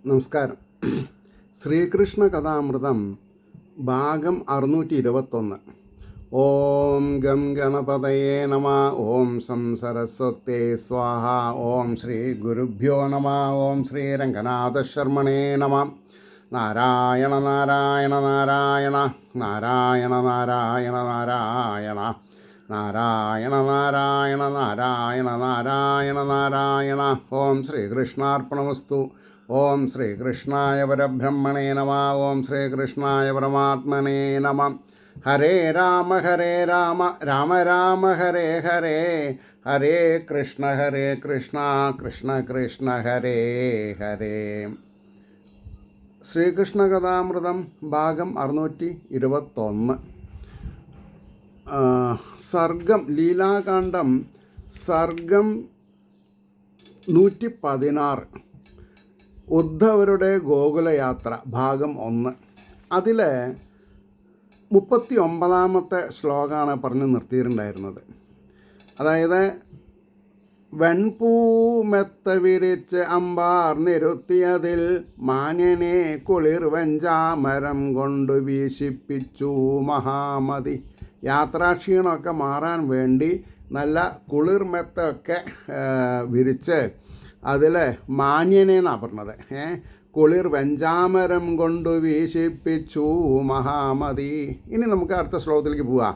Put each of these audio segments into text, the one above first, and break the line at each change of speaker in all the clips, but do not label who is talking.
നമസ്കാരം. ശ്രീകൃഷ്ണ കഥാമൃതം ഭാഗം 621. ഓം ഗം ഗണപതയേ നമ. ഓം സം സരസ്വത്യേ സ്വാഹ. ഓം ശ്രീ ഗുരുഭ്യോ നമ. ഓം ശ്രീ രംഗനാഥശർമ്മണേ നമ. നാരായണ നാരായണ നാരായണ നാരായണ നാരായണ നാരായണ നാരായണ നാരായണ നാരായണ നാരായണ നാരായണ. ഓം ശ്രീകൃഷ്ണാർപ്പണമസ്തു. ഓം ശ്രീകൃഷ്ണായ പരബ്രഹ്മണേ നമ. ഓം ശ്രീകൃഷ്ണായ പരമാത്മനേ നമ. ഹരേ രാമ രാമ രാമ ഹരേ ഹരേ, ഹരേ കൃഷ്ണ കൃഷ്ണ കൃഷ്ണ ഹരേ ഹരേ. ശ്രീകൃഷ്ണ കഥാമൃതം ഭാഗം 621. സർഗം ലീലാകാന്ഡം സർഗം 116. ഉദ്ധവരുടെ ഗോകുലയാത്ര ഭാഗം 1. അതിൽ 39-ാമത്തെ ശ്ലോകമാണ് പറഞ്ഞ് നിർത്തിയിട്ടുണ്ടായിരുന്നത്. അതായത് വെൺപൂമെത്ത വിരിച്ച് അമ്പാർ നിരുത്തിയതിൽ മാന്യനെ കുളിർ വെഞ്ചാമരം കൊണ്ട് വീശിപ്പിച്ചു മഹാമതി. യാത്രാക്ഷീണമൊക്കെ മാറാൻ വേണ്ടി നല്ല കുളിർമെത്തൊക്കെ വിരിച്ച് അതിൽ മാന്യനെന്നാണ് പറഞ്ഞത്. കുളിർ വെഞ്ചാമരം കൊണ്ടു വീശിപ്പിച്ചു മഹാമതി. ഇനി നമുക്ക് അടുത്ത ശ്ലോകത്തിലേക്ക് പോവാം.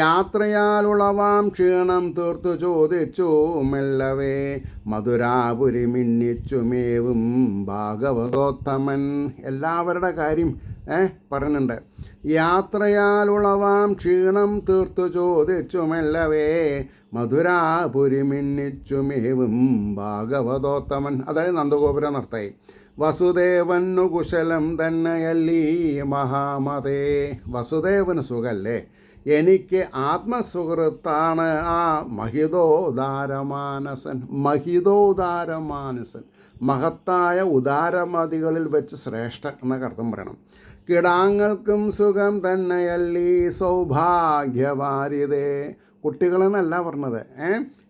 യാത്രയാലുളവാം ക്ഷീണം തീർത്തു ചോദിച്ചു മെല്ലവേ മധുരാപുരി മിന്നിച്ചുമേവും ഭാഗവതോത്തമൻ. എല്ലാവരുടെ കാര്യം പറയുന്നുണ്ട്. യാത്രയാലുളവാം ക്ഷീണം തീർത്തു ചോദിച്ചു മെല്ലവേ മധുരാപുരി മിന്നിച്ചുമേവും ഭാഗവതോത്തമൻ. അതായത് നന്ദഗോപുര നർത്തയി. വസുദേവനു കുശലം തന്നെയല്ലീ മഹാമതേ. വസുദേവന് സുഖല്ലേ? എനിക്ക് ആത്മസുഹൃത്താണ് ആ മഹിതോദാരമാനസൻ. മഹത്തായ ഉദാരമതികളിൽ വെച്ച് ശ്രേഷ്ഠൻ എന്നൊക്കെ അർത്ഥം പറയണം. കിടാങ്ങൾക്കും സുഖം തന്നെയല്ലീ സൗഭാഗ്യവാരിതേ. കുട്ടികളെന്നല്ല പറഞ്ഞത്.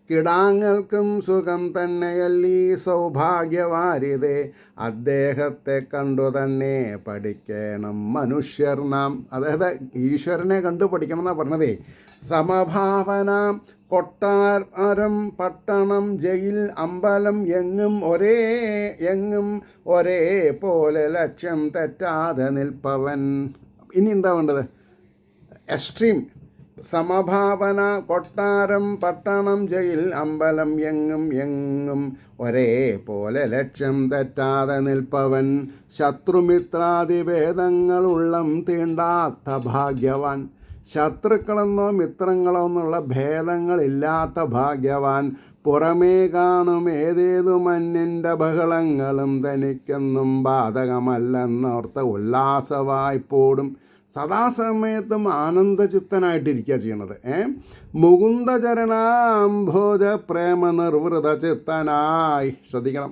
കിടാങ്ങൾക്കും സുഖം തന്നെയല്ലീ സൗഭാഗ്യവാരിതേ. അദ്ദേഹത്തെ കണ്ടു തന്നെ പഠിക്കണം മനുഷ്യർ നാം. അതായത് ഈശ്വരനെ കണ്ടു പഠിക്കണം എന്നാണ് പറഞ്ഞതേ. സമഭാവന കൊട്ടാരം പട്ടണം ജയിൽ അമ്പലം എങ്ങും ഒരേ പോലെ ലക്ഷ്യം തെറ്റാതെ നിൽപ്പവൻ. ഇനി എന്താ വേണ്ടത്? എക്സ്ട്രീം. സമഭാവന കൊട്ടാരം പട്ടണം ജയിൽ അമ്പലം എങ്ങും ഒരേ പോലെ ലക്ഷ്യം തെറ്റാതെ നിൽപ്പവൻ. ശത്രുമിത്രാദിഭേദങ്ങളുള്ളം തീണ്ടാത്ത ഭാഗ്യവാൻ. ശത്രുക്കളെന്നോ മിത്രങ്ങളോ എന്നുള്ള ഭേദങ്ങളില്ലാത്ത ഭാഗ്യവാൻ. പുറമേ കാണും ഏതേതു മഞ്ഞിൻ്റെ ബഹളങ്ങളും തനിക്കെന്നും ബാധകമല്ലെന്നോർത്ത് ഉല്ലാസവായ്പോടും സദാസമയത്തും ആനന്ദചിത്തനായിട്ടിരിക്കുക ചെയ്യണത്. മുകുന്ദചരണാംഭോജ പ്രേമ നിർവൃത ചിത്തനായി. ശ്രദ്ധിക്കണം.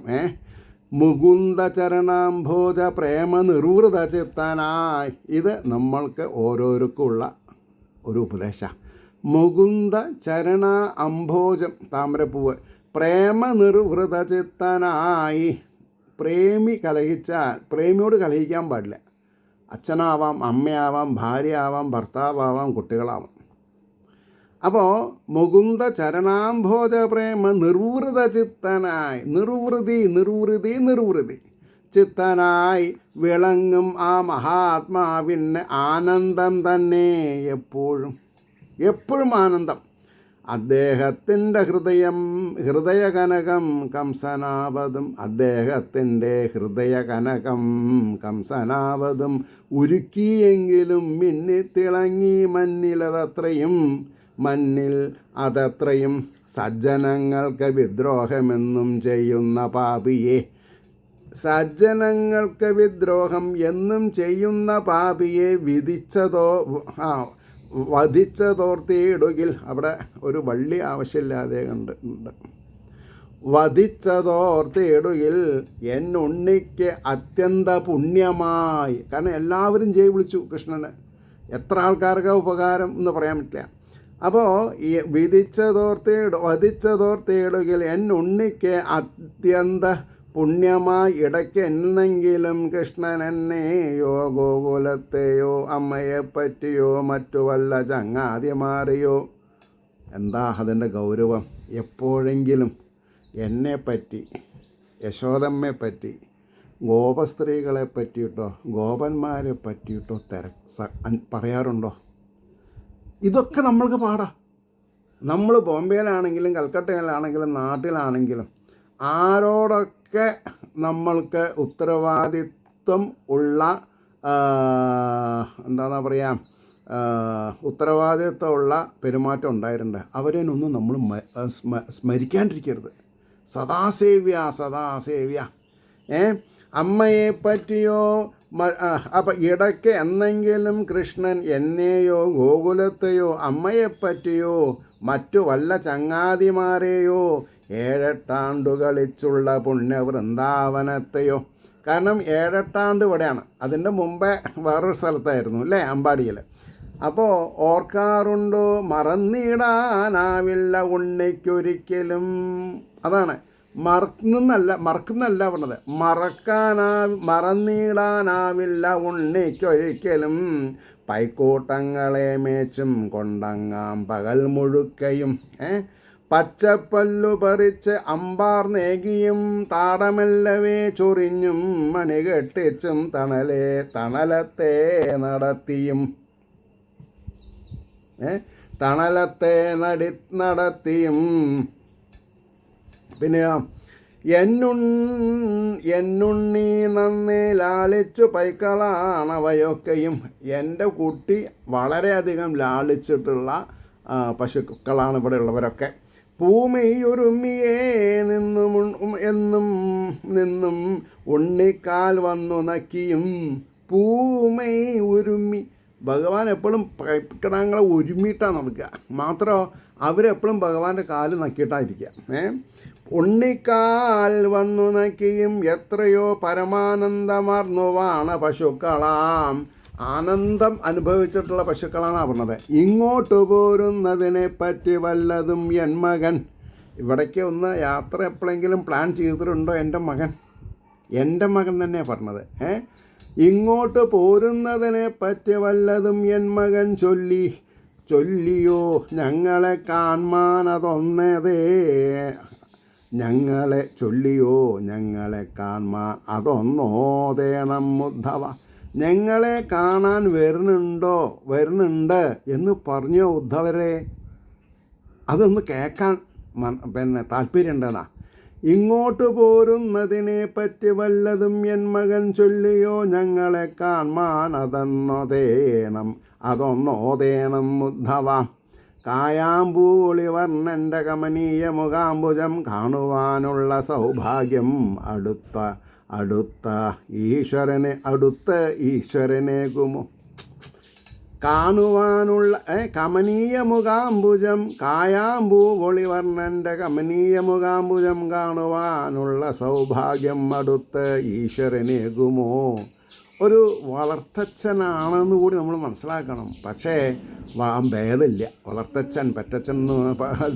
മുകുന്ദചരണാംഭോജ പ്രേമ നിർവൃത ചിത്തനായി. ഇത് നമ്മൾക്ക് ഓരോരുക്കുള്ള ഒരു ഉപദേശ. മുകുന്ദ ചരണ അംഭോജം താമരപ്പൂവ്. പ്രേമ നിർവൃത ചിത്തനായി. പ്രേമിയോട് കലഹിക്കാൻ പാടില്ല. അച്ഛനാവാം, അമ്മയാവാം, ഭാര്യയാവാം, ഭർത്താവാം, കുട്ടികളാവാം. അപ്പോൾ മുകുന്ദ ചരണാംഭോജ പ്രേമ നിർവൃത ചിത്തനായി. നിർവൃതി ചിത്തനായി വിളങ്ങും ആ മഹാത്മാവിന് ആനന്ദം തന്നെ. എപ്പോഴും ആനന്ദം. അദ്ദേഹത്തിൻ്റെ ഹൃദയകനകം കംസനാവതും. അദ്ദേഹത്തിൻ്റെ ഹൃദയകനകം കംസനാവതും ഉരുക്കിയെങ്കിലും മിന്നിത്തിളങ്ങി മണ്ണിൽ അതത്രയും. സജ്ജനങ്ങൾക്ക് വിദ്രോഹമെന്നും ചെയ്യുന്ന പാപിയെ. സജ്ജനങ്ങൾക്ക് വിദ്രോഹം എന്നും ചെയ്യുന്ന പാപിയെ വധിച്ചതോർത്തിയിടുകിൽ. അവിടെ ഒരു വള്ളി ആവശ്യമില്ലാതെ കണ്ടുണ്ട്. വധിച്ചതോർത്തിയിടുകിൽ എന്നുണ്ണിക്ക് അത്യന്ത പുണ്യമായി. കാരണം എല്ലാവരും ജയ് വിളിച്ചു കൃഷ്ണന്. എത്ര ആൾക്കാർക്ക് ഉപകാരം എന്ന് പറയാൻ പറ്റില്ല. അപ്പോൾ ഈ വധിച്ചതോർത്തിയിടുകിൽ എന്നുണ്ണിക്ക് അത്യന്ത പുണ്യമായി ഇടയ്ക്ക് എന്നെങ്കിലും കൃഷ്ണൻ എന്നെയോ ഗോകുലത്തെയോ അമ്മയെ പറ്റിയോ മറ്റു വല്ല ചങ്ങാതിമാരെയോ. എന്താ അതിൻ്റെ ഗൗരവം? എപ്പോഴെങ്കിലും എന്നെപ്പറ്റി, യശോദമ്മയെ പറ്റി, ഗോപസ്ത്രീകളെ പറ്റിയിട്ടോ ഗോപന്മാരെ പറ്റിയിട്ടോ പറയാറുണ്ടോ? ഇതൊക്കെ നമ്മൾക്ക് പാടാം. നമ്മൾ ബോംബെയിലാണെങ്കിലും കൽക്കട്ടയിലാണെങ്കിലും നാട്ടിലാണെങ്കിലും ആരോടൊക്കെ നമ്മൾക്ക് ഉത്തരവാദിത്വം ഉള്ള എന്താണെന്ന് പറയാം, ഉത്തരവാദിത്വമുള്ള പെരുമാറ്റം ഉണ്ടായിട്ടുണ്ട്. അവരെയൊന്നും നമ്മൾ സ്മരിക്കാണ്ടിരിക്കരുത്. സദാസേവ്യ അമ്മയെ പറ്റിയോ അപ്പം ഇടയ്ക്ക് എന്നെങ്കിലും കൃഷ്ണൻ എന്നെയോ ഗോകുലത്തെയോ അമ്മയെപ്പറ്റിയോ മറ്റു വല്ല ചങ്ങാതിമാരെയോ 7 8 കളിച്ചുള്ള പുണ്യവൃന്ദാവനത്തെയോ. കാരണം 7 8 ഇവിടെയാണ്, അതിൻ്റെ മുമ്പേ വേറൊരു സ്ഥലത്തായിരുന്നു അല്ലേ, അമ്പാടിയിൽ. അപ്പോൾ ഓർക്കാറുണ്ടോ മറന്നിടാനാവില്ല ഉണ്ണിക്കൊരിക്കലും. അതാണ് മറക്കുന്നല്ല പറഞ്ഞത്, മറന്നിടാനാവില്ല ഉണ്ണിക്കൊരിക്കലും. പൈക്കൂട്ടങ്ങളെ മേച്ചും കൊണ്ടങ്ങാം പകൽ മുഴുക്കയും പച്ചപ്പല്ലു പറിച്ച് അമ്പാർ നേകിയും താടമെല്ലവേ ചൊറിഞ്ഞും മണികെട്ടിച്ചും തണലത്തെ നടത്തിയും നടത്തിയും. പിന്നെ എന്നുണ്ണി നന്നേ ലാളിച്ചു പൈക്കളാണവയൊക്കെയും. എൻ്റെ കുട്ടി വളരെയധികം ലാളിച്ചിട്ടുള്ള പശുക്കളാണ് ഇവിടെ ഉള്ളവരൊക്കെ. പൂമെയ്യൊരുമ്മിയേ നിന്നും ഉണ്ണിക്കാൽ വന്നു നക്കിയും. പൂമെയ് ഒരുമ്മി, ഭഗവാൻ എപ്പോഴും കിടാങ്ങളെ ഒരുമിയിട്ടാണ് നടക്കുക. മാത്രമോ അവരെപ്പോഴും ഭഗവാന്റെ കാല് നക്കിയിട്ടായിരിക്കുക. ഉണ്ണിക്കാൽ വന്നു നക്കിയും എത്രയോ പരമാനന്ദമാർന്നുവാണ് പശുക്കളാം. ആനന്ദം അനുഭവിച്ചിട്ടുള്ള പശുക്കളാണ് പറഞ്ഞത്. ഇങ്ങോട്ട് പോരുന്നതിനെ പറ്റി വല്ലതും എൻ മകൻ. ഇവിടേക്ക് ഒന്ന് യാത്ര എപ്പോഴെങ്കിലും പ്ലാൻ ചെയ്തിട്ടുണ്ടോ എൻ്റെ മകൻ? എൻ്റെ മകൻ തന്നെ പറഞ്ഞത്. ഇങ്ങോട്ട് പോരുന്നതിനെ പറ്റി വല്ലതും എൻ മകൻ ചൊല്ലിയോ ഞങ്ങളെ കാൺമാൻ അതൊന്നതേ. ഞങ്ങളെ കാൺമാൻ അതൊന്നോതേണം ഉദ്ധവ. ഞങ്ങളെ കാണാൻ വരുന്നുണ്ട് എന്ന് പറഞ്ഞോ ഉദ്ധവരെ? അതൊന്ന് കേൾക്കാൻ താല്പര്യമുണ്ടെന്നാ. ഇങ്ങോട്ട് പോരുന്നതിനെ പറ്റി വല്ലതും എൻ മകൻ ചൊല്ലിയോ ഞങ്ങളെ കാൺമാൻ അതൊന്നോതേണം ഉദ്ധവ. കായാമ്പൂളി വർണ്ണൻ്റെ കമനീയ മുഖാംബുജം കാണുവാനുള്ള സൗഭാഗ്യം അടുത്ത ഈശ്വരനേകുമോ. കാണുവാനുള്ള കമനീയ മുഖാംബുജം, കായാമ്പൂവൊളിവർണ്ണൻ്റെ കമനീയ മുഖാംബുജം കാണുവാനുള്ള സൗഭാഗ്യം അടുത്ത ഈശ്വരനേകുമോ. ഒരു വളർത്തച്ഛനാണെന്ന് കൂടി നമ്മൾ മനസ്സിലാക്കണം. പക്ഷേ ഭേദമില്ല, വളർത്തച്ഛൻ പെറ്റച്ഛൻ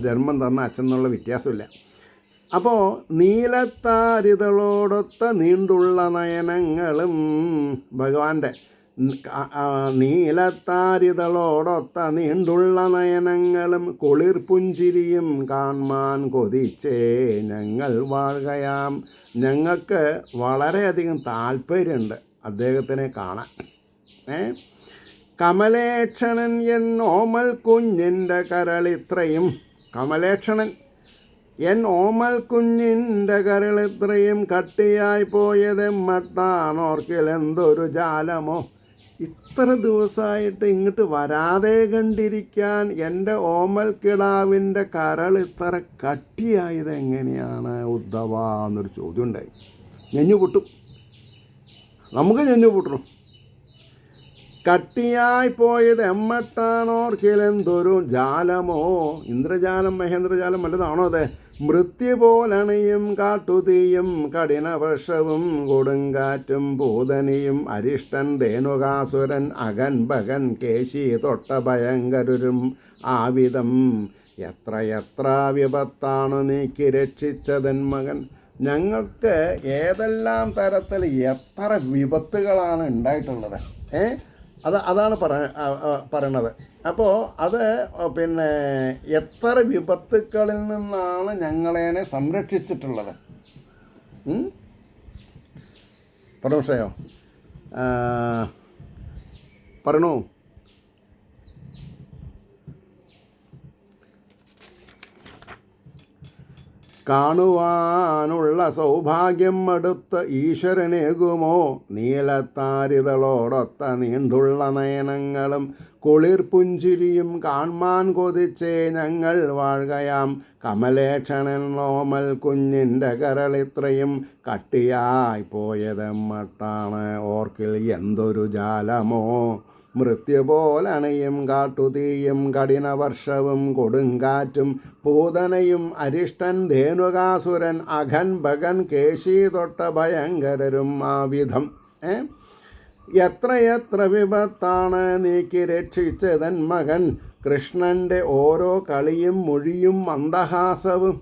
ജന്മം തന്ന അച്ഛൻ എന്നുള്ള വ്യത്യാസമില്ല. അപ്പോൾ നീലത്താരിതളോടൊത്ത നീണ്ടുള്ള നയനങ്ങളും, ഭഗവാന്റെ നീലത്താരിതളോടൊത്ത നീണ്ടുള്ള നയനങ്ങളും കുളിർ പുഞ്ചിരിയും കാൺമാൻ കൊതിച്ചേ ഞങ്ങൾ വാഴുകയാം. ഞങ്ങൾക്ക് വളരെയധികം താല്പര്യമുണ്ട് അദ്ദേഹത്തിനെ കാണാൻ. കമലേക്ഷണൻ എൻ ഓമൽ കുഞ്ഞിൻ്റെ കരളിത്രയും. കമലേക്ഷണൻ എൻ ഓമൽ കുഞ്ഞിൻ്റെ കരളിത്രയും കട്ടിയായി പോയതെമ്മട്ടാണോർക്കിലെന്തൊരു ജാലമോ. ഇത്ര ദിവസമായിട്ട് ഇങ്ങോട്ട് വരാതെ കണ്ടിരിക്കാൻ എൻ്റെ ഓമൽ കിടാവിൻ്റെ കരളിത്ര കട്ടിയായത് എങ്ങനെയാണ് ഉദ്ധവ എന്നൊരു ചോദ്യം ഉണ്ടായി. ഞെഞ്ഞു പൊട്ടും, നമുക്ക് ഞെഞ്ഞു പൊട്ടണം. കട്ടിയായി പോയത് എമ്മട്ടാണോർക്കിലെന്തൊരു ജാലമോ. ഇന്ദ്രജാലം മഹേന്ദ്രജാലം വല്ലതാണോ അത്? മൃത്യു പോലണയും കാട്ടുതീയും കഠിനവർഷവും കൊടുങ്കാറ്റും പൂതനിയും അരിഷ്ടൻ ധേനുകാസുരൻ അകൻ ഭഗൻ കേശി തൊട്ട ഭയങ്കരും ആവിധം എത്ര വിപത്താണ് നീക്കി രക്ഷിച്ചതൻ മകൻ. ഞങ്ങൾക്ക് ഏതെല്ലാം തരത്തിൽ എത്ര വിപത്തുകളാണ് ഉണ്ടായിട്ടുള്ളത്. അതാണ് പറയണത്. അപ്പോൾ അത് പിന്നെ എത്ര വിപത്തുക്കളിൽ നിന്നാണ് ഞങ്ങളെ സംരക്ഷിച്ചിട്ടുള്ളത്. പരമേശ്വരയോ പറയണു. കാണുവാനുള്ള സൗഭാഗ്യം അടുത്ത് ഈശ്വരനേകുമോ, നീലത്താരിതളോടൊത്ത നീണ്ടുള്ള നയനങ്ങളും കുളിർ പുഞ്ചിരിയും കാൺമാൻ കൊതിച്ചേ ഞങ്ങൾ വാഴുകയാം. കമലേക്ഷണൻ നോമൽ കുഞ്ഞിൻ്റെ കരളിത്രയും കട്ടിയായി പോയതെമ്മട്ടാണ് ഓർക്കിൽ എന്തൊരു ജാലമോ. മൃത്യു പോലണയും കാട്ടുതീയും കഠിനവർഷവും കൊടുങ്കാറ്റും പൂതനയും അരിഷ്ടൻ ധേനുകാസുരൻ അഘൻ ഭഗൻ കേശി തൊട്ട ഭയങ്കരരും ആവിധം. എത്രയെത്ര വിപത്താണ് നീക്കി രക്ഷിച്ചതൻ മകൻ. കൃഷ്ണൻ്റെ ഓരോ കളിയും മൊഴിയും മന്ദഹാസവും.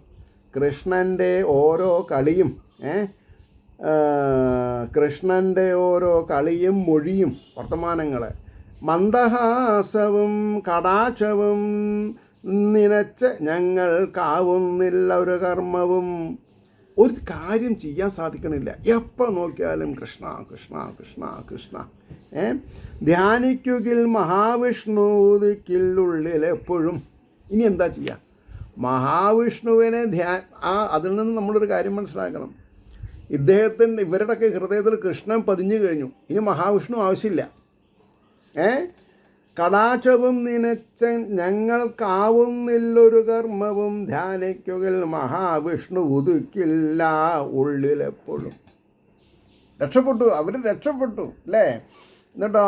കൃഷ്ണൻ്റെ ഓരോ കളിയും കൃഷ്ണൻ്റെ ഓരോ കളിയും മൊഴിയും വർത്തമാനങ്ങൾ മന്ദഹാസവും കടാക്ഷവും നിനച്ച് ഞങ്ങൾക്കാവുന്നില്ല ഒരു കർമ്മവും. ഒരു കാര്യം ചെയ്യാൻ സാധിക്കണില്ല. എപ്പോൾ നോക്കിയാലും കൃഷ്ണ കൃഷ്ണ കൃഷ്ണ കൃഷ്ണ. ധ്യാനിക്കുകിൽ മഹാവിഷ്ണു ഉദിക്കുള്ളിൽ എപ്പോഴും. ഇനി എന്താ ചെയ്യുക? മഹാവിഷ്ണുവിനെ അതിൽ നിന്ന് നമ്മളൊരു കാര്യം മനസ്സിലാക്കണം. ഇവരുടെയൊക്കെ ഹൃദയത്തിൽ കൃഷ്ണൻ പതിഞ്ഞു കഴിഞ്ഞു. ഇനി മഹാവിഷ്ണു ആവശ്യമില്ല. കടാക്ഷവും നിനച്ച ഞങ്ങൾക്കാവുന്നില്ലൊരു കർമ്മവും. ധ്യാനിക്കുകിൽ മഹാവിഷ്ണു ഉദിക്കില്ല ഉള്ളിലെപ്പോഴും. അവർ രക്ഷപ്പെട്ടു അല്ലേ? എന്നിട്ടോ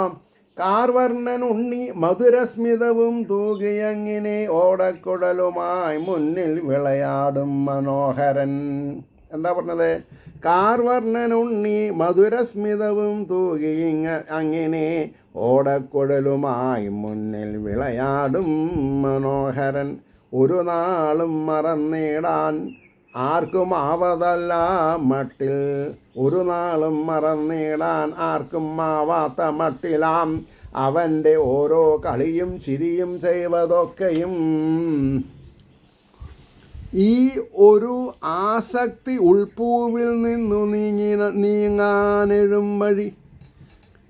കാർവർണ്ണൻ ഉണ്ണി മധുരസ്മിതവും തൂകിയങ്ങിനെ ഓടക്കുടലുമായി മുന്നിൽ വിളയാടും മനോഹരൻ. എന്താ പറഞ്ഞത്? കാർവർണ്ണനുണ്ണി മധുരസ്മിതവും തൂകി അങ്ങനെ ഓടക്കുഴലുമായി മുന്നിൽ വിളയാടും മനോഹരൻ. ഒരു നാളും മറന്നിടാൻ ആർക്കും ആവതല്ല മട്ടിൽ. ഒരു നാളും മറന്നിടാൻ ആർക്കും ആവാത്ത മട്ടിലാം അവൻ്റെ ഓരോ കളിയും ചിരിയും ചെയ്വതൊക്കെയും. ഈ ഒരു ആസക്തി ഉൾപ്പൂവിൽ നിന്നു നീങ്ങാനെഴും വഴി.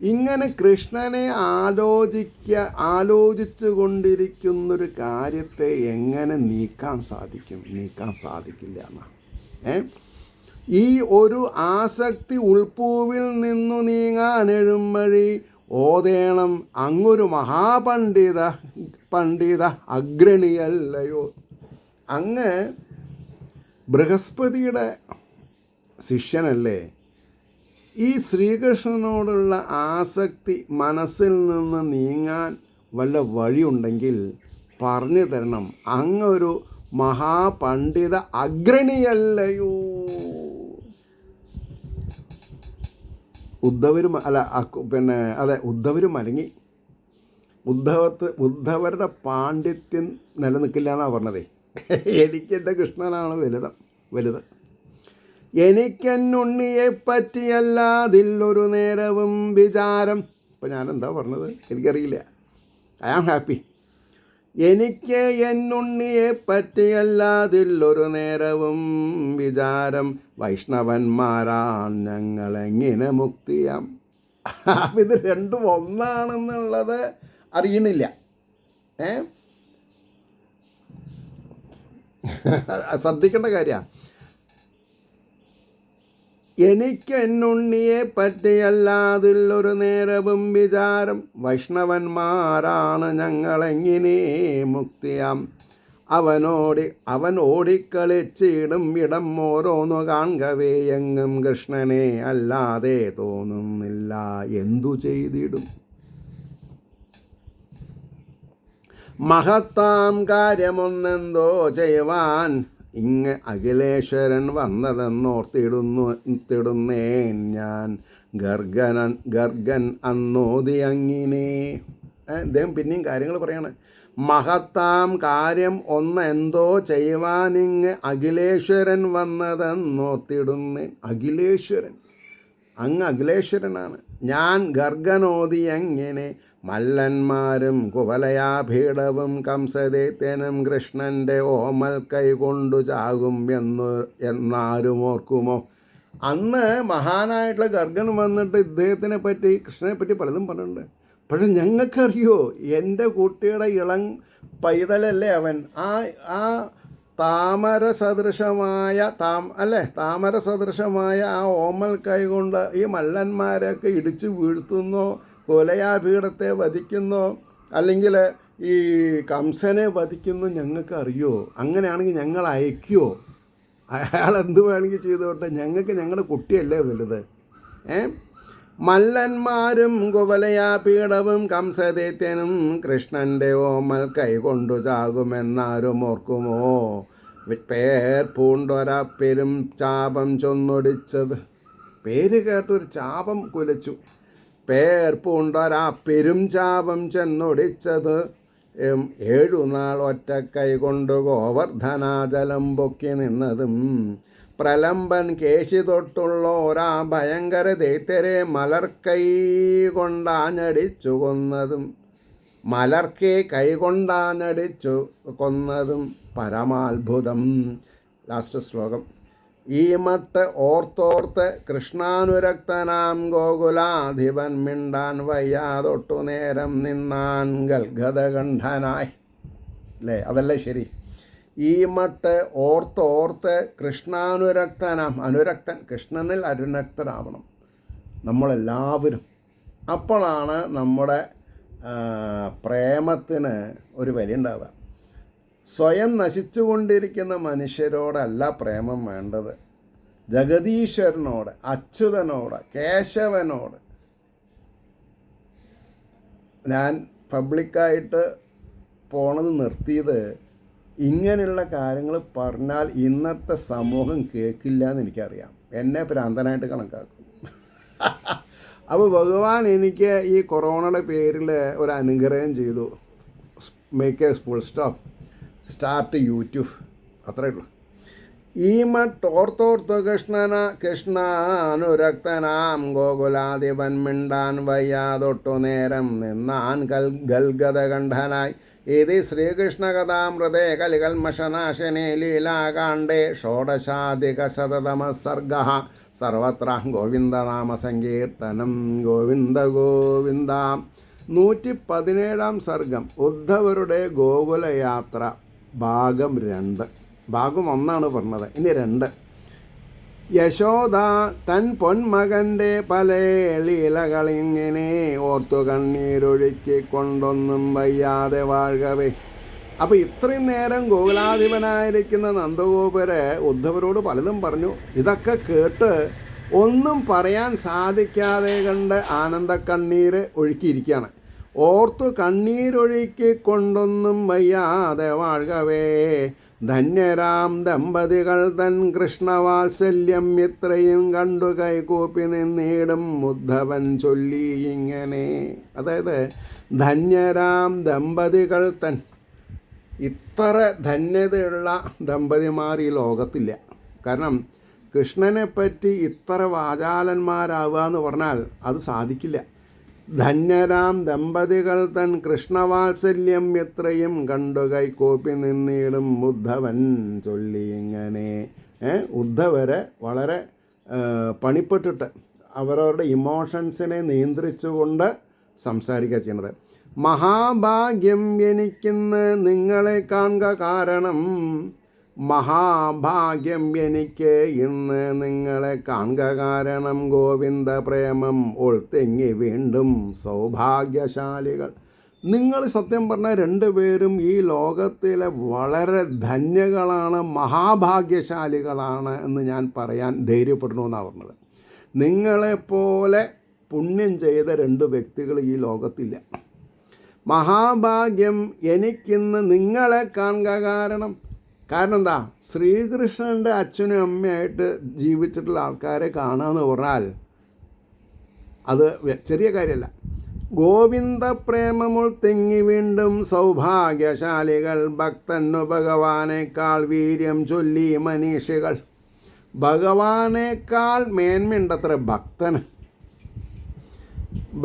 ഇങ്ങനെ കൃഷ്ണനെ ആലോചിച്ചു കൊണ്ടിരിക്കുന്നൊരു കാര്യത്തെ എങ്ങനെ നീക്കാൻ സാധിക്കും? നീക്കാൻ സാധിക്കില്ല എന്നാണ്. ഈ ഒരു ആസക്തി ഉൾപ്പൂവിൽ നിന്നു നീങ്ങാനെഴും വഴി ഓതേണം അങ്ങൊരു മഹാപണ്ഡിത അഗ്രണിയല്ലയോ. അങ്ങ് ബൃഹസ്പതിയുടെ ശിഷ്യനല്ലേ? ഈ ശ്രീകൃഷ്ണനോടുള്ള ആസക്തി മനസ്സിൽ നിന്ന് നീങ്ങാൻ വല്ല വഴിയുണ്ടെങ്കിൽ പറഞ്ഞു തരണം. അങ്ങൊരു മഹാപണ്ഡിത അഗ്രണിയല്ലയോ. ഉദ്ധവർ മലങ്ങി. ഉദ്ധവരുടെ പാണ്ഡിത്യം നിലനിൽക്കില്ല എന്നാണ് പറഞ്ഞതേ. എനിക്കെൻ്റെ കൃഷ്ണനാണ് വലുത്. എനിക്കെന്നുണ്ണിയെ പറ്റിയല്ലാതില്ലൊരു നേരവും വിചാരം. ഇപ്പം ഞാനെന്താ പറഞ്ഞത് എനിക്കറിയില്ല. I am happy. എനിക്ക് എന്നുണ്ണിയെ പറ്റിയല്ലാതില്ലൊരു നേരവും വിചാരം. വൈഷ്ണവന്മാരാൻ ഞങ്ങളെങ്ങനെ മുക്തിയാം. ഇത് രണ്ടും ഒന്നാണെന്നുള്ളത് അറിയണില്ല. ശ്രദ്ധിക്കേണ്ട കാര്യമാണ്. എനിക്ക് എന്നുണ്ണിയെ പറ്റിയല്ലാതില്ലൊരു നേരവും വിചാരം. വൈഷ്ണവന്മാരാണ് ഞങ്ങളെങ്ങനെ മുക്തിയാം. അവൻ ഓടിക്കളിച്ചിടും ഇടം ഓരോന്നു കാൺകവേ എങ്ങും കൃഷ്ണനെ അല്ലാതെ തോന്നുന്നില്ല എന്തു ചെയ്തിടും. മഹത്താം കാര്യമൊന്നെന്തോ ചെയ്യുവാൻ ഇങ്ങ് അഖിലേശ്വരൻ വന്നതെന്നോർത്തിടുന്നേൻ ഞാൻ. ഗർഗൻ അന്നോതി അങ്ങിനെ. അദ്ദേഹം പിന്നെയും കാര്യങ്ങൾ പറയാണ്. മഹത്താം കാര്യം ഒന്നെന്തോ ചെയ്യുവാനിങ് അഖിലേശ്വരൻ വന്നതെന്നോത്തിടുന്ന്. അഖിലേശ്വരൻ, അങ്ങ് അഖിലേശ്വരനാണ്. ഞാൻ ഗർഗനോതി എങ്ങനെ മല്ലന്മാരും കുവലയാഭീടവും കംസദൈത്യനും കൃഷ്ണൻ്റെ ഓമൽ കൈകൊണ്ടു ചാകും എന്നാരും ഓർക്കുമോ? അന്ന് മഹാനായിട്ടുള്ള ഗർഗൻ വന്നിട്ട് ഇദ്ദേഹത്തിനെ പറ്റി, കൃഷ്ണനെ പറ്റി പലതും പറഞ്ഞിട്ടുണ്ട്. പക്ഷെ ഞങ്ങൾക്കറിയോ, എൻ്റെ കുട്ടിയുടെ ഇളം പൈതലല്ലേ അവൻ. ആ താമര സദൃശമായ താമര സദൃശമായ ആ ഓമൽ കൈ കൊണ്ട് ഈ മല്ലന്മാരെയൊക്കെ ഇടിച്ചു വീഴ്ത്തുന്നോ, കൊലയാപീഠത്തെ വധിക്കുന്നോ, അല്ലെങ്കിൽ ഈ കംസനെ വധിക്കുന്നോ ഞങ്ങൾക്കറിയോ? അങ്ങനെയാണെങ്കിൽ ഞങ്ങൾ അയക്കുമോ? അയാൾ എന്ത് വേണമെങ്കിൽ ചെയ്തോട്ടെ, ഞങ്ങൾക്ക് ഞങ്ങളുടെ കുട്ടിയല്ലേ വലുത്. മല്ലന്മാരും കുവലയാപീഠവും കംസദൈത്യനും കൃഷ്ണൻ്റെ ഓമൽ കൈകൊണ്ടു ചാകുമെന്നാരും ഓർക്കുമോ? പേർ പൂണ്ടൊരാ പെരും ചാപം ചൊന്നൊടിച്ചത്. പേര് കേട്ടൊരു ചാപം കുലച്ചു. പേർ പൂണ്ടൊരാ പെരും ചാപം ചെന്നൊടിച്ചത് 7 നാൾ ഒറ്റക്കൈ കൊണ്ട് ഗോവർദ്ധനാജലം പൊക്കി നിന്നതും പ്രലംബൻ കേശി തൊട്ടുള്ളോരാ ഭയങ്കര ദൈത്യരെ മലർക്കൈ കൊണ്ടാഞ്ഞടിച്ചു കൊന്നതും, മലർക്കെ കൈകൊണ്ടാഞ്ഞടിച്ചു കൊന്നതും പരമാത്ഭുതം. ലാസ്റ്റ് ശ്ലോകം. ഈ മട്ട് ഓർത്തോർത്ത് കൃഷ്ണാനുരക്തനാം ഗോകുലാധിപൻ മിണ്ടാൻ വയ്യാതൊട്ടു നേരം നിന്നാൻ ഗൽഗതകണ്ഠനായി. അല്ലേ? അതല്ലേ ശരി? ഈ മട്ട് ഓർത്തോർത്ത് കൃഷ്ണാനുരക്തനാം, അനുരക്തൻ, കൃഷ്ണനിൽ അനുരക്തനാവണം നമ്മളെല്ലാവരും. അപ്പോഴാണ് നമ്മുടെ പ്രേമത്തിന് ഒരു വിലയുണ്ടാവുക. സ്വയം നശിച്ചുകൊണ്ടിരിക്കുന്ന മനുഷ്യരോടല്ല പ്രേമം വേണ്ടത്, ജഗദീശ്വരനോട്, അച്യുതനോട്, കേശവനോട്. ഞാൻ പബ്ലിക്കായിട്ട് പോണത് നിർത്തിയത് ഇങ്ങനെയുള്ള കാര്യങ്ങൾ പറഞ്ഞാൽ ഇന്നത്തെ സമൂഹം കേൾക്കില്ല എന്ന് എനിക്കറിയാം. എന്നെ ഭ്രാന്തനായിട്ട് കണക്കാക്കും. അപ്പോൾ ഭഗവാൻ എനിക്ക് ഈ കൊറോണയുടെ പേരിൽ ഒരു അനുഗ്രഹം ചെയ്തു. Make A full stop, start YouTube, അത്രയേ ഉള്ളൂ. ഈ മട്ടോർത്തോർത്തു കൃഷ്ണാനുരക്തനാം ഗോകുലാധിപൻ മിണ്ടാൻ വയ്യാതൊട്ടു നേരം നിന്നാൻ ഗൽഗതകണ്ഠനായി. ഇത് ശ്രീകൃഷ്ണകഥാമൃതേ കലികൽമഷനാശനേ ലീലാകാണ്ഡേ ഷോഡശാധികശതതമസർഗ. സർവത്ര ഗോവിന്ദനാമ സങ്കീർത്തനം. ഗോവിന്ദ ഗോവിന്ദ. 117 സർഗം. ഉദ്ധവരുടെ ഗോകുലയാത്ര ഭാഗം 2. ഭാഗം 1 പറഞ്ഞത്, ഇനി 2. യശോദ തൻ പൊന്മകൻ്റെ പല ലീലകളിങ്ങനെ ഓർത്തു കണ്ണീരൊഴുക്കിക്കൊണ്ടൊന്നും വയ്യാതെ വാഴവേ. അപ്പോൾ ഇത്രയും നേരം ഗോകുലാധിപനായിരിക്കുന്ന നന്ദഗോപര് ഉദ്ധവരോട് പലതും പറഞ്ഞു. ഇതൊക്കെ കേട്ട് ഒന്നും പറയാൻ സാധിക്കാതെ കണ്ട് ആനന്ദ കണ്ണീര് ഒഴുക്കിയിരിക്കുകയാണ്. ഓർത്തു കണ്ണീരൊഴുക്കിക്കൊണ്ടൊന്നും വയ്യാതെ വാഴവേ. ധന്യരാം ദമ്പതികൾ തൻ കൃഷ്ണവാത്സല്യം ഇത്രയും കണ്ടു കൈകൂപ്പി നിന്നിടും ഉദ്ധവൻ ചൊല്ലി ഇങ്ങനെ. അതായത് ധന്യരാം ദമ്പതികൾ തൻ, ഇത്ര ധന്യതയുള്ള ദമ്പതിമാർ ഈ ലോകത്തില്ല. കാരണം കൃഷ്ണനെ പറ്റി ഇത്ര വാചാലന്മാരാവുക എന്ന് പറഞ്ഞാൽ അത് സാധിക്കില്ല. ധന്യരാം ദമ്പതികൾ തൻ കൃഷ്ണവാത്സല്യം എത്രയും കണ്ടു കൈകോപ്പി നിന്നിടും ഉദ്ധവൻ ചൊല്ലി ഇങ്ങനെ. ഉദ്ധവരെ വളരെ പണിപ്പെട്ടിട്ട് അവരവരുടെ ഇമോഷൻസിനെ നിയന്ത്രിച്ചുകൊണ്ട് സംസാരിക്കുക ചെയ്യുന്നത്. മഹാഭാഗ്യം എനിക്കിന്ന് നിങ്ങളെ കാണുക കാരണം, മഹാഭാഗ്യം എനിക്ക് ഇന്ന് നിങ്ങളെ കാണുക കാരണം, ഗോവിന്ദ പ്രേമം ഉൾത്തെങ്ങി വീണ്ടും സൗഭാഗ്യശാലികൾ. നിങ്ങൾ സത്യം പറഞ്ഞാൽ 2 പേരും ഈ ലോകത്തിലെ വളരെ ധന്യകളാണ്, മഹാഭാഗ്യശാലികളാണ് എന്ന് ഞാൻ പറയാൻ ധൈര്യപ്പെടണമെന്നാണ് പറഞ്ഞത്. നിങ്ങളെപ്പോലെ പുണ്യം ചെയ്ത 2 വ്യക്തികൾ ഈ ലോകത്തില്ല. മഹാഭാഗ്യം എനിക്കിന്ന് നിങ്ങളെ കാണുക കാരണം എന്താ? ശ്രീകൃഷ്ണൻ്റെ അച്ഛനും അമ്മയായിട്ട് ജീവിച്ചിട്ടുള്ള ആൾക്കാരെ കാണുക എന്ന് പറഞ്ഞാൽ അത് ചെറിയ കാര്യമല്ല. ഗോവിന്ദ പ്രേമമുൾ തിങ്ങി വീണ്ടും സൗഭാഗ്യശാലികൾ ഭക്തന്നു ഭഗവാനേക്കാൾ വീര്യം ചൊല്ലി മനീഷികൾ. ഭഗവാനേക്കാൾ മേന്മയുണ്ടത്ര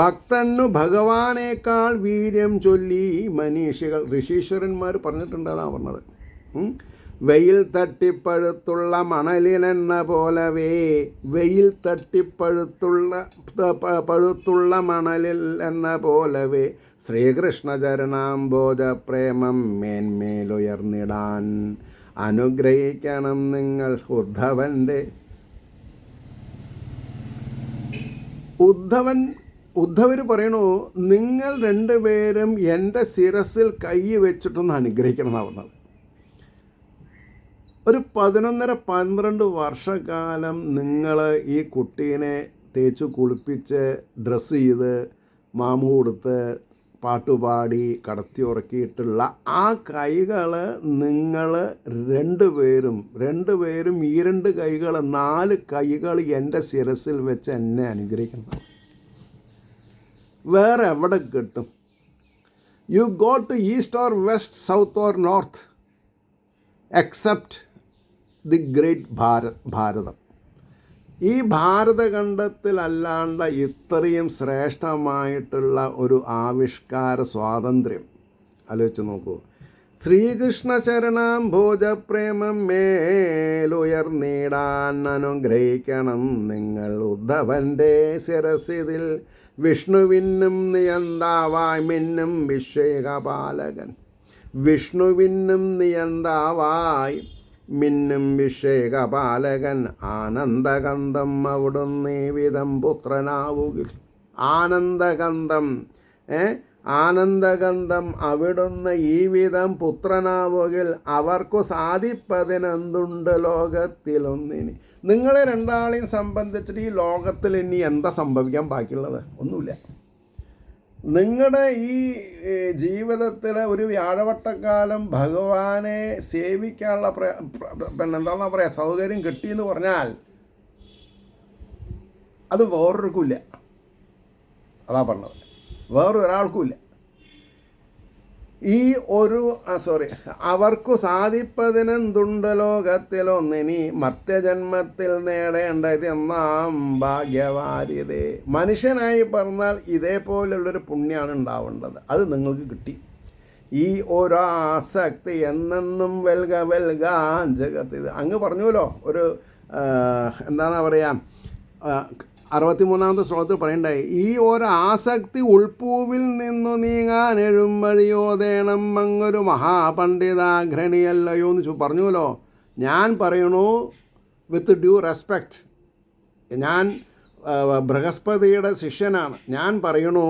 ഭക്തന്നു ഭഗവാനേക്കാൾ വീര്യം ചൊല്ലി മനീഷികൾ. ഋഷീശ്വരന്മാർ പറഞ്ഞിട്ടുണ്ട്, അതാണ് പറഞ്ഞത്. വെയിൽ തട്ടിപ്പഴുത്തുള്ള മണലിനെന്ന പോലവേ, വെയിൽ പഴുത്തുള്ള മണലിൽ എന്ന പോലവേ ശ്രീകൃഷ്ണചരണാംബോജ പ്രേമം മേന്മേലുയർന്നിടാൻ അനുഗ്രഹിക്കണം നിങ്ങൾ ഉദ്ധവർ പറയണു, നിങ്ങൾ രണ്ടുപേരും എൻ്റെ ശിരസിൽ കൈ വെച്ചിട്ടൊന്ന് അനുഗ്രഹിക്കണം എന്നാണ് പറഞ്ഞത്. ഒരു 11-12 വർഷക്കാലം നിങ്ങൾ ഈ കുട്ടീനെ തേച്ച് കുളിപ്പിച്ച് ഡ്രസ്സ് ചെയ്ത് മാമു കൊടുത്ത് പാട്ടുപാടി കടത്തി ഉറക്കിയിട്ടുള്ള ആ കൈകൾ നിങ്ങൾ രണ്ടുപേരും ഈ 2 കൈകൾ 4 കൈകൾ എൻ്റെ ശിരസിൽ വെച്ച് എന്നെ അനുഗ്രഹിക്കണം. വേറെ എവിടെ കിട്ടും? You go to east or west, south or north, except the great Bharatam. ഈ ഭാരതഖണ്ഡത്തിലല്ലാണ്ട് ഇത്രയും ശ്രേഷ്ഠമായിട്ടുള്ള ഒരു ആവിഷ്കാര സ്വാതന്ത്ര്യം ആലോചിച്ച് നോക്കൂ. ശ്രീകൃഷ്ണ ശരണാംഭോജപ്രേമം മേലുയർന്നിടാൻ അനുഗ്രഹിക്കണം നിങ്ങൾ ഉദ്ധവൻ്റെ ശിരസിതിൽ വിഷ്ണുവിനും നിയന്താവായി മിന്നും വിശ്വേകപാലകൻ. വിഷ്ണുവിനും നിയന്താവായി മിന്നും വിശ്വേകപാലകൻ ആനന്ദഗന്ധം അവിടുന്ന് വിധം പുത്രനാവുകിൽ. ആനന്ദഗന്ധം അവിടുന്ന് ഈ വിധം പുത്രനാവുകിൽ അവർക്കു സാധിപ്പതിനെന്തുണ്ട് ലോകത്തിലൊന്നിന്. നിങ്ങളെ രണ്ടാളെയും സംബന്ധിച്ചിട്ട് ഈ ലോകത്തിൽ ഇനി എന്താ സംഭവിക്കാൻ ബാക്കിയുള്ളത്? ഒന്നുമില്ല. നിങ്ങളുടെ ഈ ജീവിതത്തിൽ ഒരു വ്യാഴവട്ടക്കാലം ഭഗവാനെ സേവിക്കാനുള്ള എന്താണെന്നാ പറയുക സൗകര്യം കിട്ടിയെന്ന് പറഞ്ഞാൽ അത് വേറൊരുക്കുമില്ല. അതാ പറഞ്ഞത്, വേറൊരാൾക്കുമില്ല. ഈ ഒരു അവർക്കു സാധിപ്പതിനെന്തുണ്ട് ലോകത്തിലൊന്നിനി മർത്യജന്മത്തിൽ നേടേണ്ടത് എന്നാം ഭാഗ്യവാരിതേ. മനുഷ്യനായി പറഞ്ഞാൽ ഇതേപോലുള്ളൊരു പുണ്യമാണ് ഉണ്ടാവേണ്ടത്. അത് നിങ്ങൾക്ക് കിട്ടി. ഈ ഒരാസക്തി എന്നെന്നും വെൽക ജഗത്ത്. ഇത് അങ്ങ് പറഞ്ഞുവല്ലോ, ഒരു എന്താണെന്നാ പറയുക 63-ാമത്തെ ശ്ലോകത്തിൽ പറയണ്ടായി, ഈ ഒരാസക്തി ഉൾപ്പൂവിൽ നിന്നു നീങ്ങാൻ എഴുമ്പഴിയോതേണം അങ്ങൊരു മഹാപണ്ഡിതാഘ്രണിയല്ലയോ എന്ന് പറഞ്ഞുവല്ലോ. ഞാൻ പറയണു വിത്ത് ഡ്യൂ റെസ്പെക്റ്റ്, ഞാൻ ബൃഹസ്പതിയുടെ ശിഷ്യനാണ്. ഞാൻ പറയണു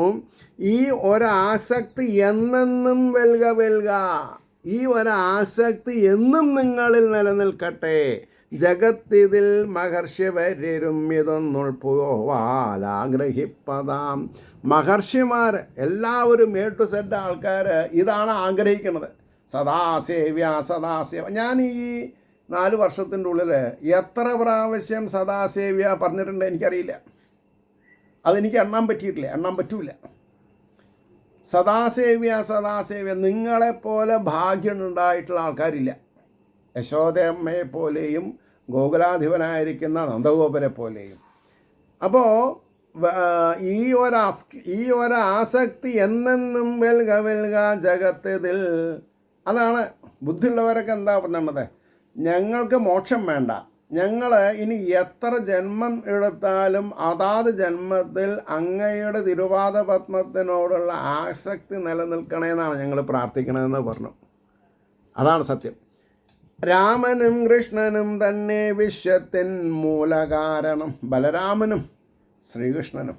ഈ ഒരാസക്തി എന്നെന്നും വെൽക, ഈ ഒരാസക്തി എന്നും നിങ്ങളിൽ നിലനിൽക്കട്ടെ. ജഗത്തിതിൽ മഹർഷിവരും ഇതൊന്നുൾപ്പോവാലാഗ്രഹിപ്പതാം. മഹർഷിമാർ എല്ലാവരും A to Z ആൾക്കാർ ഇതാണ് ആഗ്രഹിക്കുന്നത്. സദാസേവ്യ. ഞാൻ ഈ 4 വർഷത്തിൻ്റെ ഉള്ളിൽ എത്ര പ്രാവശ്യം സദാസേവ്യ പറഞ്ഞിട്ടുണ്ട് എനിക്കറിയില്ല. അതെനിക്ക് എണ്ണാൻ പറ്റൂല. സദാസേവ്യ. നിങ്ങളെപ്പോലെ ഭാഗ്യമുണ്ടായിട്ടുള്ള ആൾക്കാരില്ല. യശോദയമ്മയെ പോലെയും ഗോകുലാധിപനായിരിക്കുന്ന നന്ദഗോപനെ പോലെയും. അപ്പോൾ ഈ ഒരാസക്തി എന്നെന്നും വെൽക ജഗത്തിതിൽ. അതാണ് ബുദ്ധിയുള്ളവരൊക്കെ എന്താ പറഞ്ഞത്, ഞങ്ങൾക്ക് മോക്ഷം വേണ്ട, ഞങ്ങൾ ഇനി എത്ര ജന്മം എടുത്താലും അതാത് ജന്മത്തിൽ അങ്ങയുടെ തിരുവാദ പത്മത്തിനോടുള്ള ആസക്തി നിലനിൽക്കണമെന്നാണ് ഞങ്ങൾ പ്രാർത്ഥിക്കണമെന്ന് പറഞ്ഞു. അതാണ് സത്യം. രാമനും കൃഷ്ണനും തന്നെ വിശ്വത്തിൻ മൂലകാരണം. ബലരാമനും ശ്രീകൃഷ്ണനും,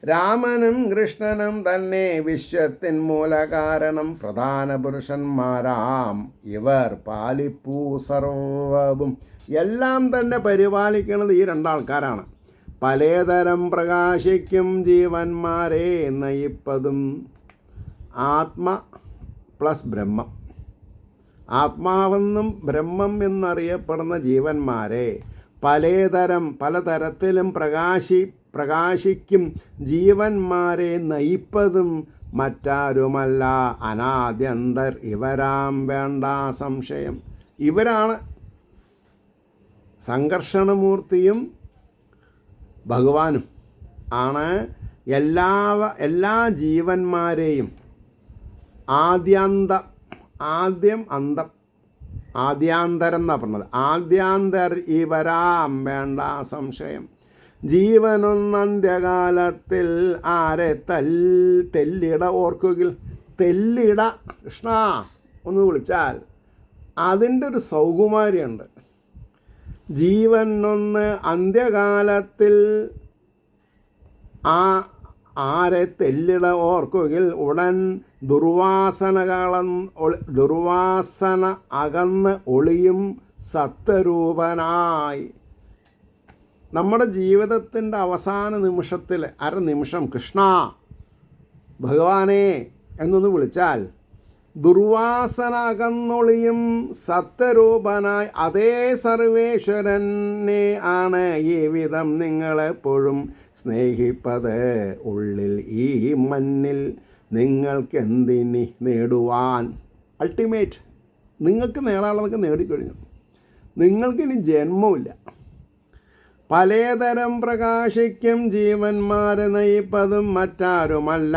രാമനും കൃഷ്ണനും തന്നെ വിശ്വത്തിൻ മൂലകാരണം. പ്രധാന പുരുഷന്മാരാം ഇവർ പാലിപ്പൂ സർവവും. എല്ലാം തന്നെ പരിപാലിക്കുന്നത് ഈ 2 ആൾക്കാരാണ്. പലതരം പ്രകാശിക്കും ജീവന്മാരെ നയിപ്പതും ആത്മ പ്ലസ് ബ്രഹ്മം. ആത്മാവെന്നും ബ്രഹ്മം എന്നറിയപ്പെടുന്ന ജീവന്മാരെ പലതരത്തിലും പ്രകാശിക്കും ജീവന്മാരെ നയിപ്പതും മറ്റാരുമല്ല അനാദ്യന്തർ ഇവരാം വേണ്ട സംശയം. ഇവരാണ് സംഘർഷണമൂർത്തിയും ഭഗവാനും ആണ് എല്ലാ ജീവന്മാരെയും ആദ്യം അന്തം ആദ്യാന്തരം എന്നാണ് പറഞ്ഞത്. ആദ്യാന്തർ ഇവരാം വേണ്ട സംശയം. ജീവനൊന്നന്ത്യകാലത്തിൽ ആരെ തെല്ലിട ഓർക്കുകിൽ. തെല്ലിട കൃഷ്ണ ഒന്ന് വിളിച്ചാൽ അതിൻ്റെ ഒരു സൗകുമാര്യമുണ്ട്. ജീവനൊന്ന് അന്ത്യകാലത്തിൽ ആരെ തെല്ലിട ഓർക്കുകിൽ ഉടൻ ദുർവാസന അകന്ന് ഒളിയും സത്വരൂപനായി. നമ്മുടെ ജീവിതത്തിൻ്റെ അവസാന നിമിഷത്തിൽ അരനിമിഷം കൃഷ്ണ ഭഗവാനെ എന്നൊന്ന് വിളിച്ചാൽ ദുർവാസന അകന്നൊളിയും സത്വരൂപനായി അതേ സർവേശ്വരനെ ആണ് ഈ വിധം നിങ്ങളെപ്പോഴും സ്നേഹിപ്പത്. ഉള്ളിൽ ഈ മണ്ണിൽ നിങ്ങൾക്കെന്തിനി നേടുവാൻ. അൾട്ടിമേറ്റ് നിങ്ങൾക്ക് നേടാനുള്ളതൊക്കെ നേടിക്കഴിഞ്ഞു. നിങ്ങൾക്കിനി ജന്മമില്ല. പലതരം പ്രകാശിക്കും ജീവന്മാരെ നയിപ്പതും മറ്റാരുമല്ല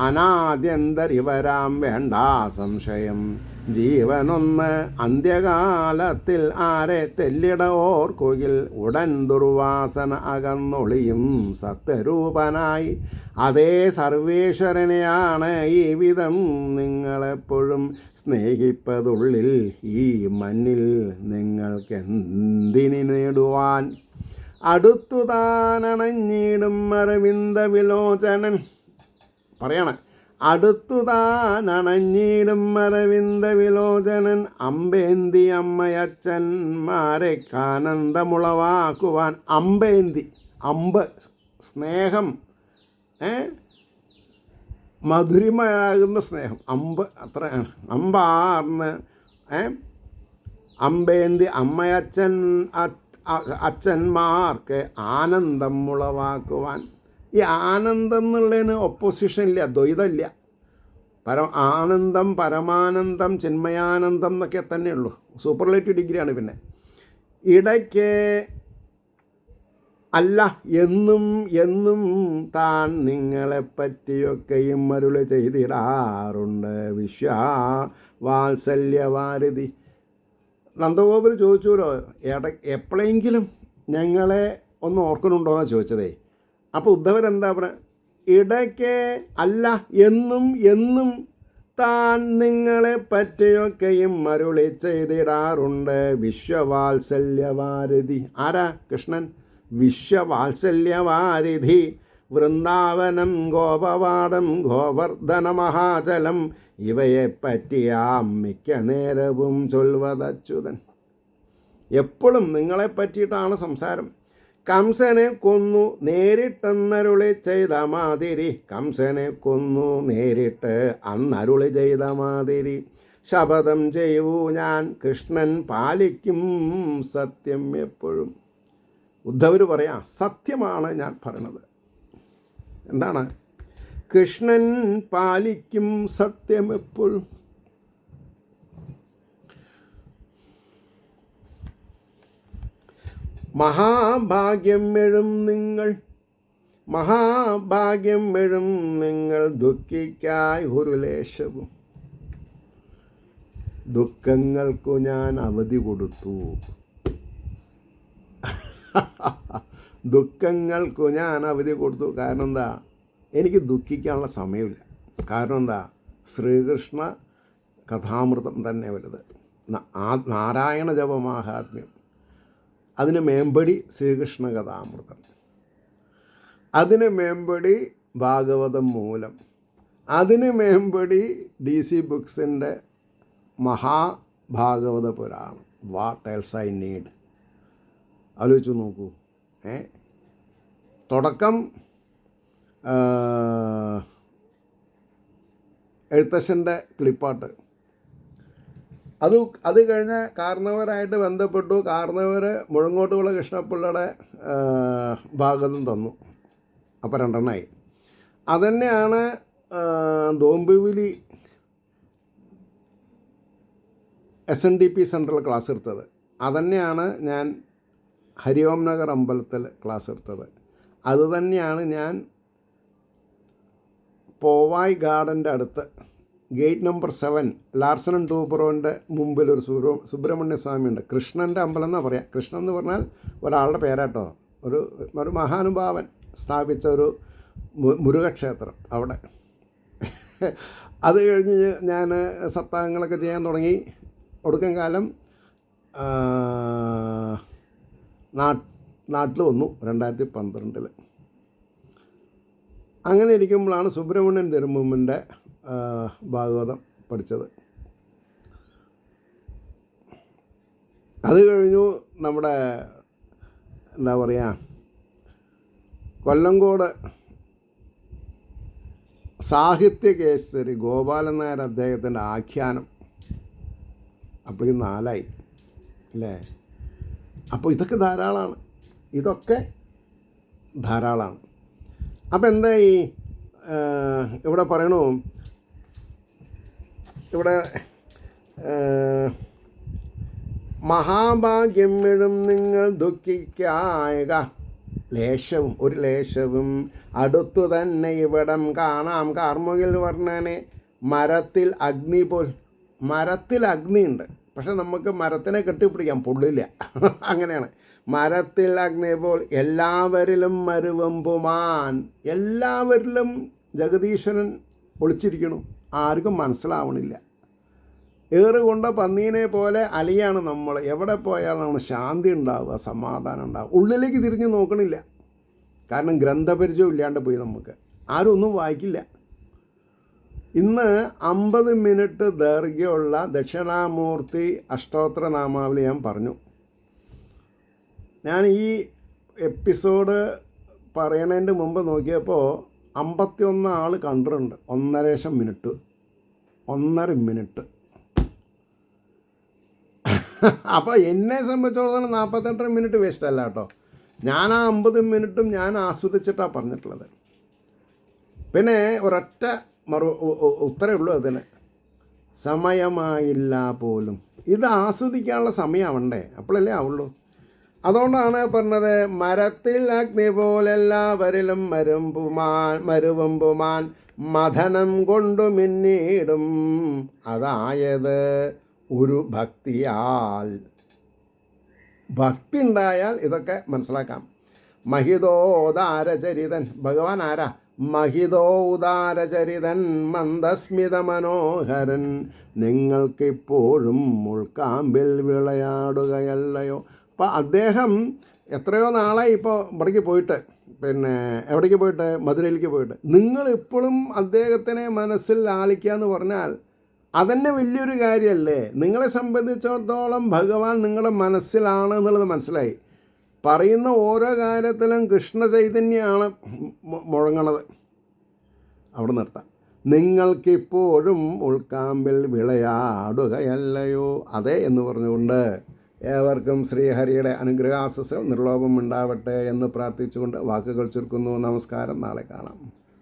അനാദ്യന്തരിവരാം വേണ്ട സംശയം. ജീവനൊന്ന് അന്ത്യകാലത്തിൽ ആരെ തെല്ലിട ഓർക്കുകിൽ ഉടൻ ദുർവാസന അകന്നൊളിയും സത്വരൂപനായി അതേ സർവേശ്വരനെയാണ് ഈ വിധം നിങ്ങളെപ്പോഴും സ്നേഹിപ്പതുള്ളിൽ ഈ മണ്ണിൽ നിങ്ങൾക്കെന്തിനി നേടുവാൻ. അടുത്തു താനണഞ്ഞിടും അരവിന്ദ വിലോചനൻ പറയണേ. അടുത്തു താനണഞ്ഞിടും അരവിന്ദ വിലോചനൻ അമ്പേന്തി അമ്മയച്ഛന്മാരെ ആനന്ദമുളവാക്കുവാൻ. അമ്പേന്തി അമ്പ് സ്നേഹം, മധുരിമയാകുന്ന സ്നേഹം. അമ്പ് അത്രയാണ്. അമ്പാർന്ന് അമ്പേന്തി അച്ഛന്മാർക്ക് ആനന്ദം ഉളവാക്കുവാൻ. ഈ ആനന്ദം എന്നുള്ളതിന് ഒപ്പോസിഷൻ ഇല്ല, ദ്വൈതമില്ല. ആനന്ദം, പരമാനന്ദം, ചിന്മയാനന്ദം എന്നൊക്കെ തന്നെയുള്ളൂ. സൂപ്പർലേറ്റീവ് ഡിഗ്രിയാണ്. പിന്നെ ഇടയ്ക്ക് അല്ല എന്നും എന്നും താൻ നിങ്ങളെപ്പറ്റിയൊക്കെയും അരുളി ചെയ്തിടാറുണ്ട് വിശ്വവാത്സല്യവാരിധി. നന്ദഗോപുരം ചോദിച്ചുല്ലോ, എപ്പോഴെങ്കിലും ഞങ്ങളെ ഒന്ന് ഓർക്കുന്നുണ്ടോയെന്നാണ് ചോദിച്ചതേ. അപ്പോൾ ഉദ്ധവരെന്താ പറയുക? ഇടയ്ക്ക് അല്ല എന്നും എന്നും താൻ നിങ്ങളെ പറ്റിയൊക്കെയും അരുളി ചെയ്തിടാറുണ്ട് വിശ്വവാത്സല്യവാരിധി. ആരാ? കൃഷ്ണൻ. വിശ്വവാത്സല്യവാരിധി. വൃന്ദാവനം, ഗോപവാടം, ഗോവർദ്ധന മഹാചലം ഇവയെപ്പറ്റിയാം മിക്ക നേരവും ചൊൽവതച്യുതൻ. എപ്പോഴും നിങ്ങളെ പറ്റിയിട്ടാണ് സംസാരം. കംസനെ കൊന്നു നേരിട്ടെന്നരുളി ചെയ്ത മാതിരി, കംസനെ കൊന്നു നേരിട്ട് അന്നരുളി ചെയ്ത മാതിരി ശപഥം ചെയ്യൂ ഞാൻ കൃഷ്ണൻ പാലിക്കും സത്യം എപ്പോഴും. ഉദ്ധവർ പറയാം, സത്യമാണ് ഞാൻ പറയണത്. എന്താണ്? കൃഷ്ണൻ പാലിക്കും സത്യം എപ്പോഴും. മഹാഭാഗ്യം എഴും നിങ്ങൾ, മഹാഭാഗ്യം എഴും നിങ്ങൾ ദുഃഖിക്കായി ഒരു ലേശവും. ദുഃഖങ്ങൾക്കു ഞാൻ അവധി കൊടുത്തു. ദുഃഖങ്ങൾക്കു ഞാൻ അവധി കൊടുത്തു. കാരണം എന്താ? എനിക്ക് ദുഃഖിക്കാനുള്ള സമയമില്ല. കാരണം എന്താ? ശ്രീകൃഷ്ണ കഥാമൃതം തന്നെ വലുത്. നാരായണ ജപമാഹാത്മ്യം, അതിന് മേമ്പടി ശ്രീകൃഷ്ണ കഥാമൃതം, അതിന് മേമ്പടി ഭാഗവതം മൂലം, അതിന് മേമ്പടി DC ബുക്സിൻ്റെ Mahabhagavata Puranam. What else I need? ആലോചിച്ച് നോക്കൂ. തുടക്കം എഴുത്തച്ഛൻ്റെ കിളിപ്പാട്ട്, അത് കഴിഞ്ഞ് കാർന്നവരായിട്ട് ബന്ധപ്പെട്ടു. കാർന്നവർ മുഴങ്ങോട്ടുകുള കൃഷ്ണപിള്ളയുടെ ഭാഗത്തും തന്നു. അപ്പോൾ 2 എണ്ണമായി. അതുതന്നെയാണ് ദോംബിവിലി SNDP സെൻട്രൽ ക്ലാസ് എടുത്തത്. അതുതന്നെയാണ് ഞാൻ ഹരിഓം നഗർ അമ്പലത്തിൽ ക്ലാസ് എടുത്തത്. അതുതന്നെയാണ് ഞാൻ പോവായ് ഗാർഡൻ്റെ അടുത്ത് ഗേറ്റ് നമ്പർ 7 ലാർസൺ ആൻഡ് ടൂബ്രോൻ്റെ മുമ്പിൽ ഒരു സുബ്രഹ്മണ്യ സ്വാമിയുണ്ട്. കൃഷ്ണൻ്റെ അമ്പലം എന്നാണ് പറയാം. കൃഷ്ണൻ എന്ന് പറഞ്ഞാൽ ഒരാളുടെ പേരാട്ടോ. ഒരു മഹാനുഭാവൻ സ്ഥാപിച്ച ഒരു മുരുകക്ഷേത്രം അവിടെ. അത് കഴിഞ്ഞ് ഞാൻ സപ്താഹങ്ങളൊക്കെ ചെയ്യാൻ തുടങ്ങി. ഒടുക്കം കാലം നാട്ടിൽ വന്നു 2012. അങ്ങനെ ഇരിക്കുമ്പോഴാണ് സുബ്രഹ്മണ്യൻ തിരുമുമ്പിൻ്റെ ഭാഗവതം പഠിച്ചത്. അത് കഴിഞ്ഞു നമ്മുടെ എന്താ പറയുക, കൊല്ലങ്കോട് സാഹിത്യകേസരി ഗോപാലൻ നായർ അദ്ദേഹത്തിൻ്റെ ആഖ്യാനം. അപ്പോൾ ഇത് 4 അല്ലേ? അപ്പോൾ ഇതൊക്കെ ധാരാളമാണ്. അപ്പോൾ എന്തായി ഇവിടെ പറയണു, ഇവിടെ മഹാഭാഗ്യം വിടും നിങ്ങൾ ദുഃഖിക്കായക ലേശവും ഒരു ലേശവും അടുത്തു തന്നെ ഇവിടം കാണാം കാർമുകിൽ വർണ്ണനെ മരത്തിൽ അഗ്നി പോൽ. മരത്തിൽ അഗ്നിയുണ്ട്, പക്ഷെ നമുക്ക് മരത്തിനെ കെട്ടിപ്പിടിക്കാൻ പൊള്ളില്ല. അങ്ങനെയാണ്. മരത്തിൽ അഗ്നി പോൽ എല്ലാവരിലും മരുവമ്പുമാൻ. എല്ലാവരിലും ജഗദീശ്വരൻ ഒളിച്ചിരിക്കണു, ആർക്കും മനസ്സിലാവണില്ല. ഏറുകൊണ്ട പന്നീനെ പോലെ അലിയാണ് നമ്മൾ. എവിടെ പോയാലാണ് ശാന്തി ഉണ്ടാവുക, സമാധാനം ഉണ്ടാവുക. ഉള്ളിലേക്ക് തിരിഞ്ഞ് നോക്കണില്ല. കാരണം ഗ്രന്ഥപരിചയം ഇല്ലാണ്ട് പോയി. നമുക്ക് ആരും ഒന്നും വായിക്കില്ല. ഇന്ന് 50 മിനിറ്റ് ദൈർഘ്യമുള്ള ദക്ഷിണാമൂർത്തി അഷ്ടോത്തര നാമാവലി ഞാൻ പറഞ്ഞു. ഞാൻ ഈ എപ്പിസോഡ് പറയണതിൻ്റെ മുമ്പ് നോക്കിയപ്പോൾ 51 ആൾ കണ്ടിട്ടുണ്ട്. 1.5 മിനിറ്റ്. അപ്പോൾ എന്നെ സംബന്ധിച്ചിടത്തോളം 48 മിനിറ്റ് വേസ്റ്റ് അല്ല കേട്ടോ. ഞാൻ ആ 50 മിനിറ്റും ഞാൻ ആസ്വദിച്ചിട്ടാണ് പറഞ്ഞിട്ടുള്ളത്. പിന്നെ ഒരൊറ്റ ഉത്തരവേ ഉള്ളൂ അതിന്, സമയമായില്ല പോലും. ഇത് ആസ്വദിക്കാനുള്ള സമയമാവണ്ടേ, അപ്പോഴല്ലേ ആവുള്ളൂ. അതുകൊണ്ടാണ് പറഞ്ഞത്, മരത്തിൽ അഗ്നി പോലെല്ലാവരിലും മരുവമ്പുമാൻ മഥനം കൊണ്ടു മിന്നീടും. അതായത് ഒരു ഭക്തിയാൽ. ഭക്തി ഉണ്ടായാൽ ഇതൊക്കെ മനസ്സിലാക്കാം. മഹിതോദാരചരിതൻ, ഭഗവാൻ ആരാ? മഹിതോദാരചരിതൻ മന്ദസ്മിത മനോഹരൻ, നിങ്ങൾക്കിപ്പോഴും മുൾക്കാമ്പിൽ വിളയാടുകയല്ലയോ. അപ്പോൾ അദ്ദേഹം എത്രയോ നാളായി ഇപ്പോൾ ഇവിടേക്ക് പോയിട്ട്, എവിടേക്ക് പോയിട്ട്, മധുരയിലേക്ക് പോയിട്ട്. നിങ്ങളിപ്പോഴും അദ്ദേഹത്തിനെ മനസ്സിൽ ആളിക്കുക എന്ന് പറഞ്ഞാൽ അതന്നെ വലിയൊരു കാര്യമല്ലേ. നിങ്ങളെ സംബന്ധിച്ചിടത്തോളം ഭഗവാൻ നിങ്ങളുടെ മനസ്സിലാണ് എന്നുള്ളത് മനസ്സിലായി. പറയുന്ന ഓരോ കാര്യത്തിലും കൃഷ്ണ ചൈതന്യമാണ് മുഴങ്ങണത്. അവിടെ നിർത്താം. നിങ്ങൾക്കിപ്പോഴും ഉൾക്കാമ്പിൽ വിളയാടുകയല്ലയോ. അതെ എന്ന് പറഞ്ഞുകൊണ്ട് ഏവർക്കും ശ്രീഹരിയുടെ അനുഗ്രഹാശസ്സുകൾ നിർലോഭം ഉണ്ടാവട്ടെ എന്ന് പ്രാർത്ഥിച്ചുകൊണ്ട് വാക്കുകൾ ചുരുക്കുന്നു. നമസ്കാരം. നാളെ കാണാം.